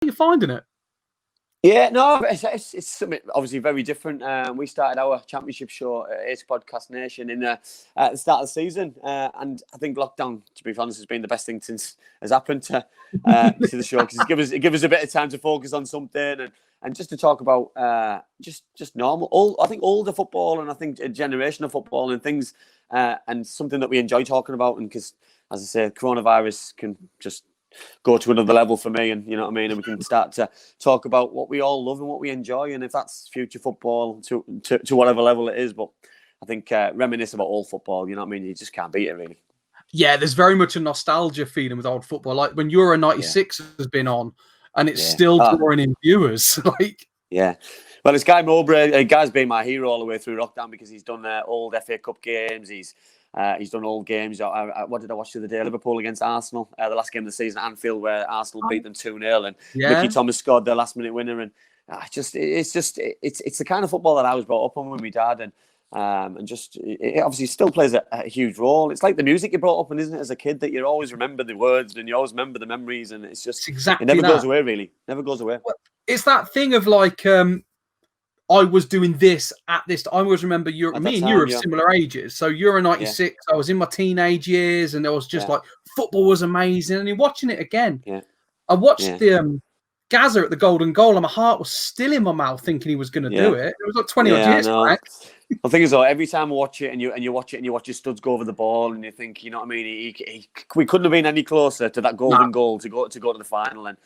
you finding it? Yeah, no, it's something obviously very different. We started our championship show at Ace Podcast Nation at the start of the season, and I think lockdown, to be honest, has been the best thing since has happened to the show, because it gives us a bit of time to focus on something and just to talk about just normal, I think older football, and I think a generation of football and things, and something that we enjoy talking about, and because, as I say, coronavirus can just go to another level for me, and you know what I mean, and we can start to talk about what we all love and what we enjoy, and if that's future football to whatever level it is. But I think reminisce about old football, you know what I mean, you just can't beat it, really. Yeah, there's very much a nostalgia feeling with old football, like when Euro 96 has been on and it's still drawing in viewers. Well, it's Guy Mowbray. Guy's been my hero all the way through lockdown, because he's done old FA Cup games. He's done old games. What did I watch the other day? Liverpool against Arsenal, the last game of the season at Anfield, where Arsenal beat them 2-0, and Mickey Thomas scored their last-minute winner. And it's the kind of football that I was brought up on with my dad, and it obviously still plays a huge role. It's like the music you brought up on, isn't it, as a kid, that you always remember the words and you always remember the memories, and it's just exactly it never goes away, really. Never goes away. Well, it's that thing of like, I was doing this at this. I always remember me and you are of similar ages. So Euro 96, I was in my teenage years, and it was just like football was amazing. And you're watching it again. Yeah. I watched the Gaza at the golden goal, and my heart was still in my mouth thinking he was going to do it. It was like 20 odd years back. I think as well, every time I watch it and you watch your studs go over the ball, and you think, you know what I mean, we couldn't have been any closer to that golden goal to go to the final. And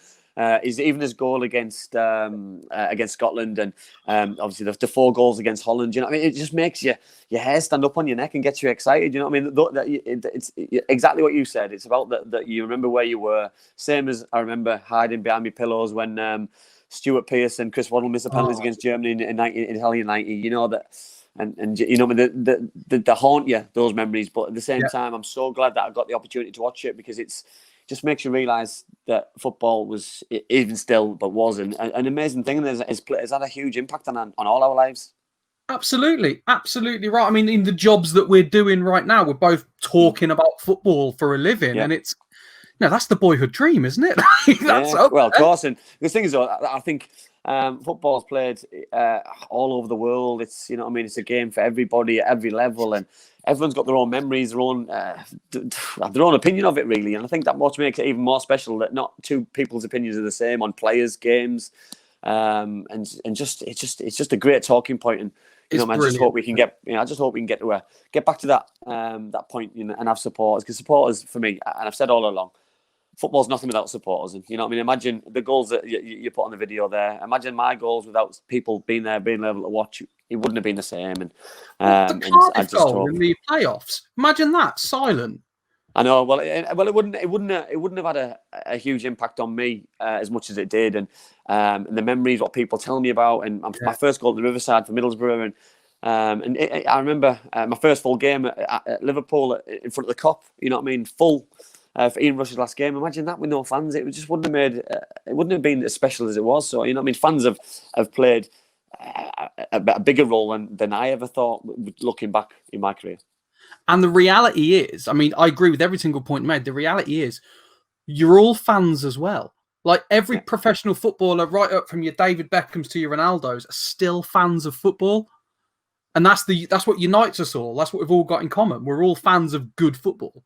even his goal against Scotland, and obviously the 4 goals against Holland, you know what I mean, it just makes your hair stand up on your neck and gets you excited. You know what I mean? It's exactly what you said. It's about that you remember where you were. Same as I remember hiding behind my pillows when Stuart Pearce and Chris Waddle missed the penalties against Germany in Italian 90. You know that. And you know, they haunt you, those memories. But at the same time, I'm so glad that I got the opportunity to watch it, because it's just makes you realise that football was, even still, but was an amazing thing, and has had a huge impact on all our lives. Absolutely right. I mean, in the jobs that we're doing right now, we're both talking about football for a living, and it's that's the boyhood dream, isn't it? Well, of course. And the thing is, though, I think football's played all over the world. It's, you know what I mean, it's a game for everybody at every level, and everyone's got their own memories, their own opinion of it, really. And I think that what makes it even more special, that not two people's opinions are the same on players, games, and it's just a great talking point. And you know, man, I just hope we can get back to that point, you know, and have supporters, because supporters, for me, and I've said all along, football's nothing without supporters. And you know what I mean? Imagine the goals that you put on the video there. Imagine my goals without people being there, being able to watch. It wouldn't have been the same. And the Cardiff goal in the playoffs. Imagine that silent. I know. Well, it wouldn't have had a huge impact on me as much as it did. And the memories, what people tell me about, and my first goal at the Riverside for Middlesbrough, and I remember my first full game at Liverpool in front of the Kop. You know what I mean? Full. For Ian Rush's last game, imagine that with no fans. It just wouldn't have been as special as it was. So, you know what I mean, fans have played a bigger role than I ever thought, looking back in my career. And the reality is, I mean, I agree with every single point made. The reality is, you're all fans as well. Like every professional footballer, right up from your David Beckhams to your Ronaldos, are still fans of football. And that's what unites us all. That's what we've all got in common. We're all fans of good football.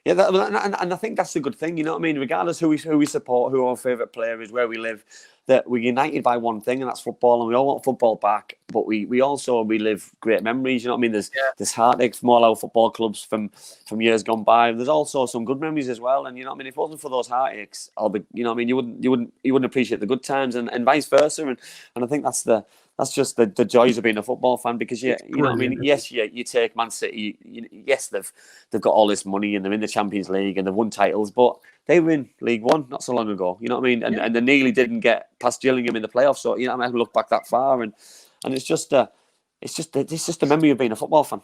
Yeah, and I think that's the good thing, you know what I mean? Regardless who we support, who our favourite player is, where we live, that we're united by one thing, and that's football, and we all want football back. But we also relive great memories, you know what I mean? There's heartache from all our football clubs from years gone by. There's also some good memories as well, and you know what I mean? If it wasn't for those heartaches, you know what I mean? You wouldn't appreciate the good times, and vice versa. And I think that's just the joys of being a football fan, because you know what I mean. Yes, you take Man City. Yes, they've got all this money and they're in the Champions League and they've won titles, but they were in League One not so long ago. You know what I mean? And they nearly didn't get past Gillingham in the playoffs. So you know, I mean, I look back that far, and it's just a memory of being a football fan.